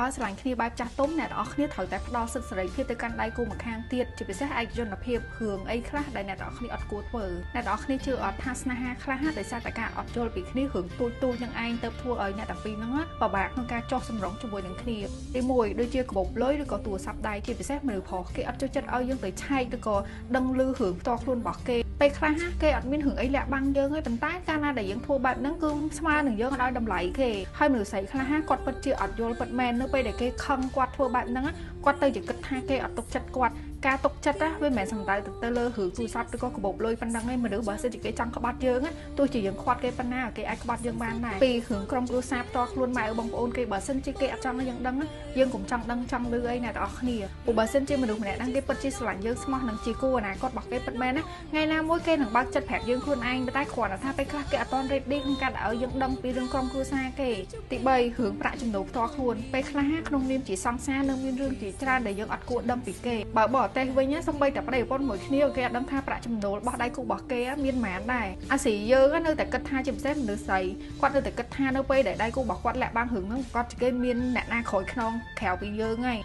បើស្រឡាញ់គ្នាបែបចាស់ទុំអ្នកទាំងអស់គ្នាត្រូវតែផ្ដល់សិទ្ធិសេរីភាពទៅកាន់ដៃគូម្ខាងទៀតជាពិសេសឯកជនភាពរឿងអីខ្លះដែលអ្នកទាំងអស់គ្នាអត់គួរធ្វើអ្នកទាំងអស់គ្នាជឿអត់ថាស្នេហាខ្លះដោយសារតែការអត់យល់ពីគ្នារឿងទូចនឹងឯងទៅធ្វើឲ្យអ្នកទាំងពីរហ្នឹងពិបាកក្នុងការចោះសម្រងជាមួយនឹងគ្នាទី1ដូចជាកាបូបលុយឬក៏ទូរស័ព្ទដៃជាពិសេសមនុស្សប្រុសគេអត់ចូលចិត្តឲ្យយើងទៅឆែកឬក៏ដឹងឮរឿងផ្ទាល់ខ្លួនរបស់គេពេលខ្លះគេអត់មានរឿងអីលាក់បាំងយើងទេប៉ុន្តែកាលណាដែលយើងធ្វើបែបហ្នឹងគឺស្មើនឹងយើងអត់ឲ្យតម្លៃគេហើយមនុស្សស្រីខ្លះគាត់ពិតជាអត់យល់ពិតមែននៅពេលដែលគេខឹងគាត់ធ្វើបែបហ្នឹងគាត់ទៅជាគិតថាគេអត់ទុកចិត្តគាត់ការទុកចិត្តវាមិនមែនសំដៅទៅលើរឿងទូរស័ព្ទឬក៏កាបូបលុយប៉ុណ្ណឹងទេមនុស្សបើសិនជាគេចង់ក្បត់យើងទោះជាយើងខ្វាត់គេប៉ុណ្ណាគេអាចក្បត់យើងបានដែរពីរឿងក្រុមគ្រួសារផ្ទាល់ខ្លួនម៉ែបងប្អូនគេបើសិនជាគេអត់ចង់ឲ្យយើងដឹងយើងកុំចង់ដឹងចង់លឺអីអ្នកទាំងអស់គ្នាព្រោះបើសិនជាមនុស្សម្នាក់ហ្នឹងគេពិតជាស្រឡាញ់យើងស្មោះនឹងជាគូអនាគតរបស់គេពិតមែនណាថ្ងៃណាមួយគេនឹងបើកចិត្តប្រាប់យើងខ្លួនឯងតែគ្រាន់តែថាពេលខ្លះគេអត់តន់ ready ក្នុងការឲ្យយើងដឹងពីរឿងក្រុមគ្រួសារគេទី3រឿងប្រាក់ចំណូលផ្ទាល់ខ្លួនពេលខ្លះក្នុងនាមជាសង្សារនឹងមានរឿងជាច្រើនដែលយើងអត់គួរដឹងពីគេបើបរទេសវិញសូម្បីតែប្តីប្រពន្ធមួយគ្នាគេអត់ដឹងថាប្រាក់ចំណូលរបស់ដៃគូរបស់គេមានប៉ុន្មានដែរអាស៊ីយើងនៅតែគិតថាជាពិសេសមនុស្សស្រីគាត់នៅតែគិតថានៅពេលដែលដៃគូរបស់គាត់លាក់បាំងរឿងហ្នឹងគាត់ជាគេមានអ្នកណាក្រោយខ្នងក្រៅពីយើងហើយ